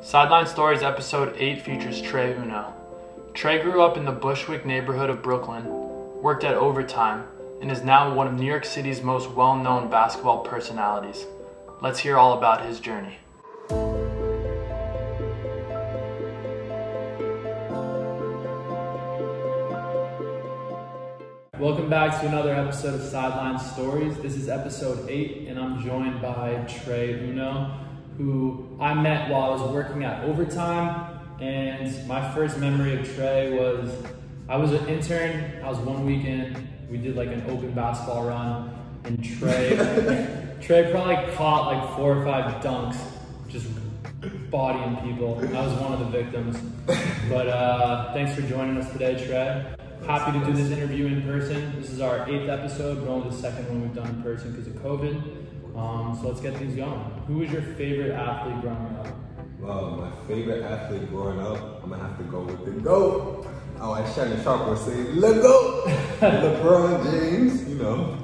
Sideline Stories Episode 8 features Trey Uno. Trey grew up in the Bushwick neighborhood of Brooklyn, worked at Overtime, and is now one of New York City's most well-known basketball personalities. Let's hear all about his journey. Welcome back to another episode of Sideline Stories. This is episode 8, and I'm joined by Trey Uno, who I met while I was working at Overtime. And my first memory of Trey was, I was an intern, I was one weekend, we did like an open basketball run, and Trey probably caught like 4 or 5 dunks, just bodying people. I was one of the victims. But thanks for joining us today, Trey. Happy to do this interview in person. This is our 8th episode, but only the 2nd one we've done in person because of COVID. So let's get things going. Who was your favorite athlete growing up? My favorite athlete growing up, I'm gonna have to go with the GOAT. Oh, as Shannon Sharp would say, the GOAT. LeBron James,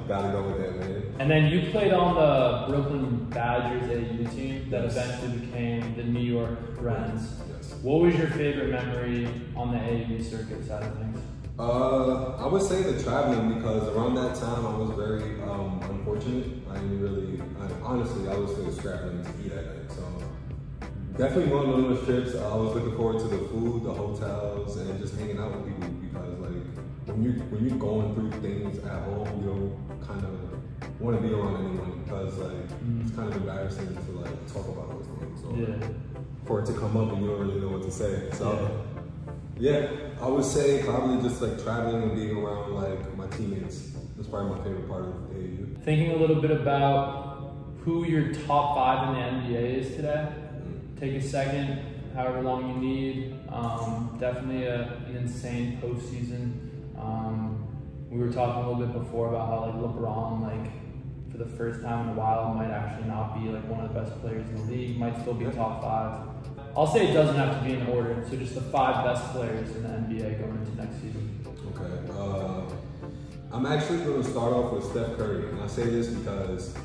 gotta go with that, man. And then you played on the Brooklyn Badgers AAU team that eventually became the New York Reds. Yes. What was your favorite memory on the AAU circuit side of things? I would say the traveling, because around that time I was very unfortunate. Honestly, I was still scrapping to eat at night. So definitely going on those trips. I was looking forward to the food, the hotels, and just hanging out with people, because like when you're going through things at home, you don't kind of want to be around anyone, because like it's kind of embarrassing to like talk about those things. So for it to come up and you don't really know what to say. So yeah, I would say probably just like traveling and being around like my teammates. That's probably my favorite part of AAU. Thinking a little bit about who your top 5 in the NBA is today. Take a second, however long you need. Definitely an insane postseason. We were talking a little bit before about how like LeBron, like for the first time in a while, might actually not be like one of the best players in the league. Might still be top 5. I'll say it doesn't have to be in order. So just the 5 best players in the NBA going into next season. Okay. I'm actually going to start off with Steph Curry, and I say this because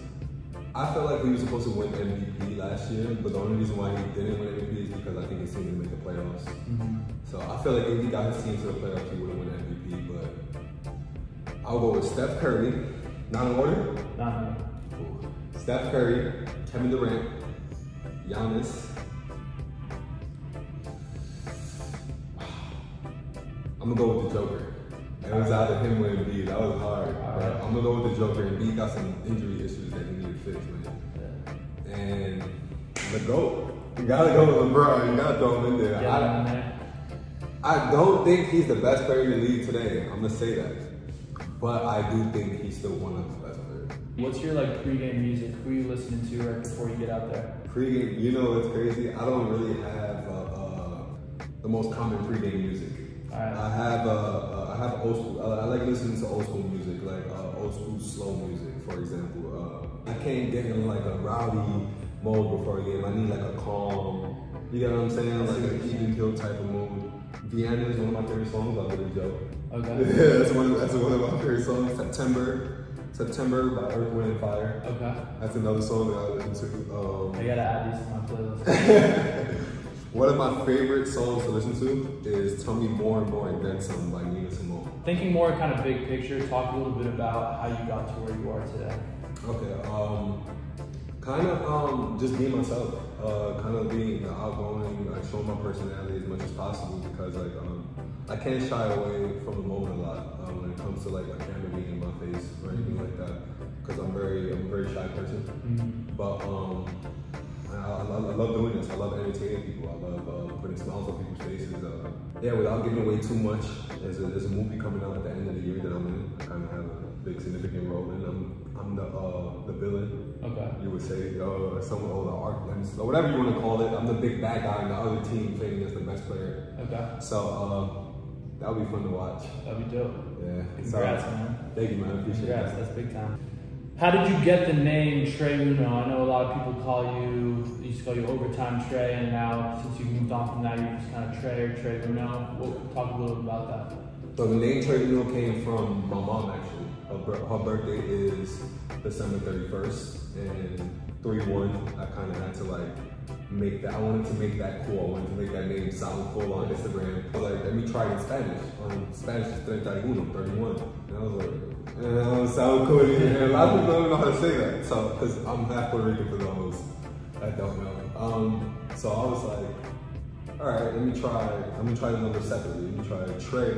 I feel like he was supposed to win MVP last year, but the only reason why he didn't win MVP is because I think his team didn't make the playoffs. So I feel like if he got his team to the playoffs, he would have won MVP. But I'll go with Steph Curry. Not in order? Not in order. Cool. Steph Curry, Kevin Durant, Giannis. I'm gonna go with the Joker. It was either him or Embiid. That was hard. But I'm gonna go with the Joker. Embiid got some injury issues that he needed fixed, man. And the GOAT. You gotta go with LeBron. You gotta throw him in there. I don't think he's the best player in the league today. I'm gonna say that. But I do think he's still one of the best players. What's your like pregame music? Who are you listening to right before you get out there? Pregame, it's crazy. I don't really have the most common pregame music. I have old school. I like listening to old school music, like old school slow music, for example. I can't get in like a rowdy mode before a game. I need like a calm, you get what I'm saying? Like an even kill type of mood. Vienna is one of my favorite songs. I really joke. Okay. Yeah, that's one of my favorite songs. September by Earth, Wind and Fire. Okay. That's another song that I listen to. I gotta add these to my playlist. One of my favorite songs to listen to is Tell Me More and More and Then Some by Nina Simone. Thinking more kind of big picture, talk a little bit about how you got to where you are today. Okay, kind of just being myself, kind of being outgoing, like showing my personality as much as possible, because like I can't shy away from the moment a lot when it comes to like a camera being in my face or anything like that, because I'm a very shy person. But I love doing this. I love entertaining people. I love putting smiles on people's faces. Without giving away too much, there's a movie coming out at the end of the year that I'm in. I kind of have a big significant role in. I'm the villain. Okay. You would say, someone or the arc, or whatever you want to call it. I'm the big bad guy in the other team playing against the best player. Okay. So that would be fun to watch. That'd be dope. Yeah. Congrats, man. Thank you, man. I appreciate that. Congrats. That's big time. How did you get the name Trey Uno? I know a lot of people used to call you Overtime Trey, and now since you moved on from that, you're just kind of Trey or Trey Uno. Talk a little bit about that. So the name Trey Uno came from my mom, actually. Her birthday is December 31st, and 3-1, I kind of had to like make that. I wanted to make that cool. I wanted to make that name sound cool on Instagram. I was like, let me try it in Spanish. Spanish is Trey Uno, 31. And I was like, that don't sound cool. And a lot of people don't know how to say that. So, because I'm half Puerto Rican for those that don't know. So I was like, all right, let me try the number separately. Let me try Trey.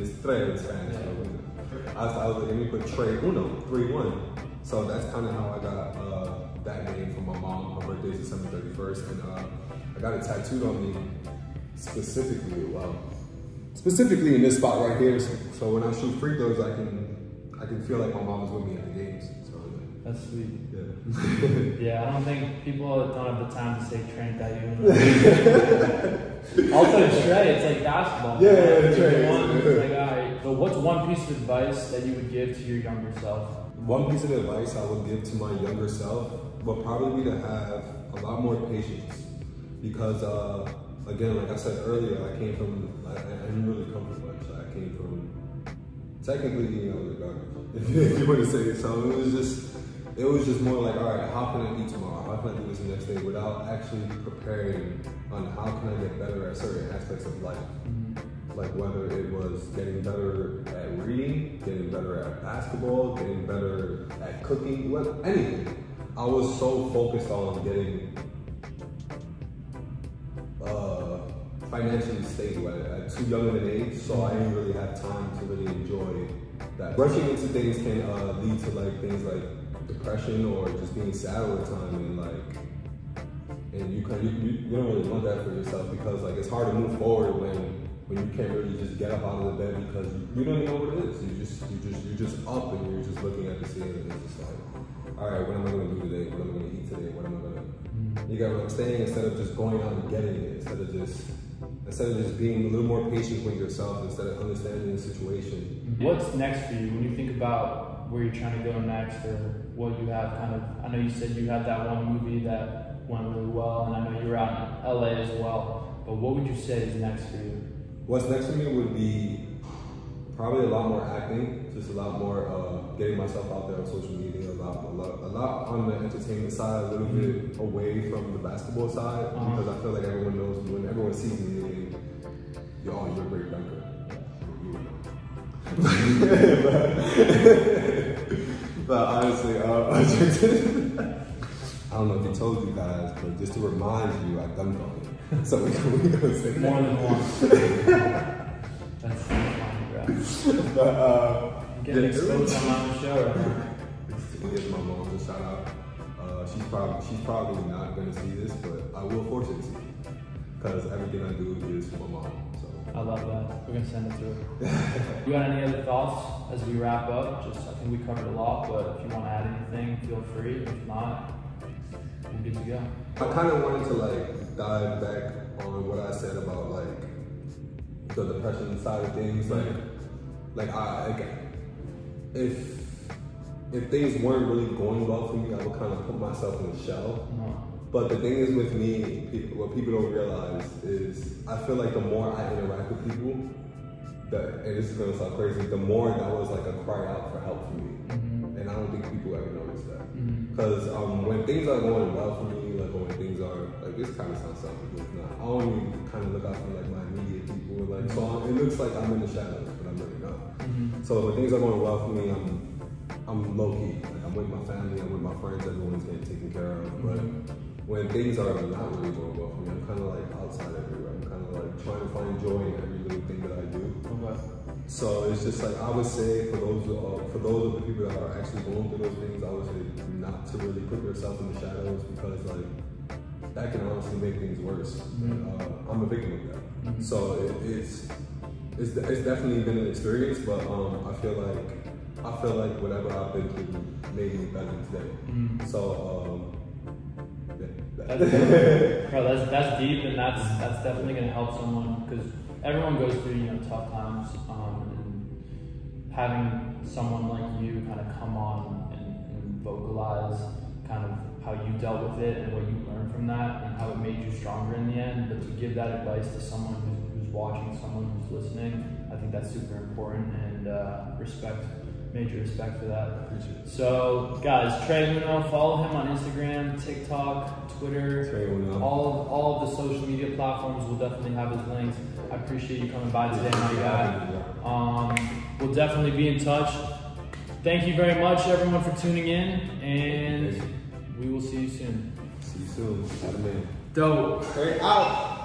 It's Trey in Spanish. Yeah. I was like, let me put Trey Uno, 3-1. So that's kind of how I got that name from my mom. Her birthday's December 31st, and I got it tattooed on me specifically in this spot right here. So when I shoot free throws, I can feel like my mom is with me at the games. So that's sweet. Yeah. Yeah, I don't think people don't have the time to say Trey Uno. Also, Trey, it's like basketball. Yeah, Trey. It's like, all right. So, what's one piece of advice that you would give to your younger self? One piece of advice I would give to my younger self would probably be to have a lot more patience, because again, like I said earlier, I didn't really come from much. I came from technically, the garbage, if you want to say it. So it was just more like, all right, how can I eat tomorrow? How can I do this the next day without actually preparing on how can I get better at certain aspects of life. Like whether it was getting better at reading, getting better at basketball, getting better at cooking, anything. I was so focused on getting financially stable at too young of an age, so I didn't really have time to really enjoy that. Rushing into things can lead to like things like depression or just being sad all the time, and you don't really want that for yourself, because like it's hard to move forward when you can't really just get up out of the bed because you don't even know what it is. You're just up and you're just looking at the ceiling and it's just like, all right, what am I gonna do today? What am I gonna eat today? What am I gonna? You got what I'm saying? Instead of just going out and getting it, instead of just being a little more patient with yourself, instead of understanding the situation. What's next for you when you think about where you're trying to go next, or what you have kind of? I know you said you had that one movie that went really well, and I know you were out in LA as well. But what would you say is next for you? What's next for me would be probably a lot more acting, just a lot more getting myself out there on social media, a lot on the entertainment side, a little bit away from the basketball side, because I feel like everyone knows me. When everyone sees me, you're a great dunker. But honestly, I don't know if he told you guys, but just to remind you, I dunked on him. So we gonna say more than one. That's funny, bro. But I'm getting exposed on my own show right now. Give my mom a shout out. She's probably not gonna see this, but I will force her to see it, because everything I do is for my mom. So I love that. We're gonna send it to her. You got any other thoughts as we wrap up? I think we covered a lot, but if you want to add anything, feel free. If not, we're good to go. I kind of wanted to like dive back on what I said about like the depression side of things. If things weren't really going well for me, I would kind of put myself in a shell. But the thing is with me, what people don't realize is I feel like the more I interact with people, and this is gonna sound crazy, the more that was like a cry out for help for me. And I don't think people ever notice that. Because when things are going well for me, like when things are, like this kind of sounds selfish, but it's not. I only kind of look out for like my immediate people. Like, so it looks like I'm in the shadows, but I'm really not. So when things are going well for me, I'm low key. Like I'm with my family, I'm with my friends, everyone's getting taken care of. But when things are not really going well for me, I'm kind of like outside everywhere. I'm kind of like trying to find joy in every little thing that I do. So it's just like, I would say for those of the people that are actually going through those things, I would say not to really put yourself in the shadows, because like that can honestly make things worse. I'm a victim of that. So it's definitely been an experience, but I feel like whatever I've been through made me better today. So Bro, that's deep, and that's definitely gonna help someone, because everyone goes through tough times, and having someone like you kind of come on and vocalize kind of how you dealt with it and what you learned from that and how it made you stronger in the end. But to give that advice to someone who's watching, someone who's listening, I think that's super important, and respect Major respect for that. Appreciate it. So, guys, Trey Uno, follow him on Instagram, TikTok, Twitter, Trey Uno. all of the social media platforms. We'll definitely have his links. I appreciate you coming by today, my guy. We'll definitely be in touch. Thank you very much, everyone, for tuning in, and we will see you soon. See you soon. Have a man. Dope. Straight out.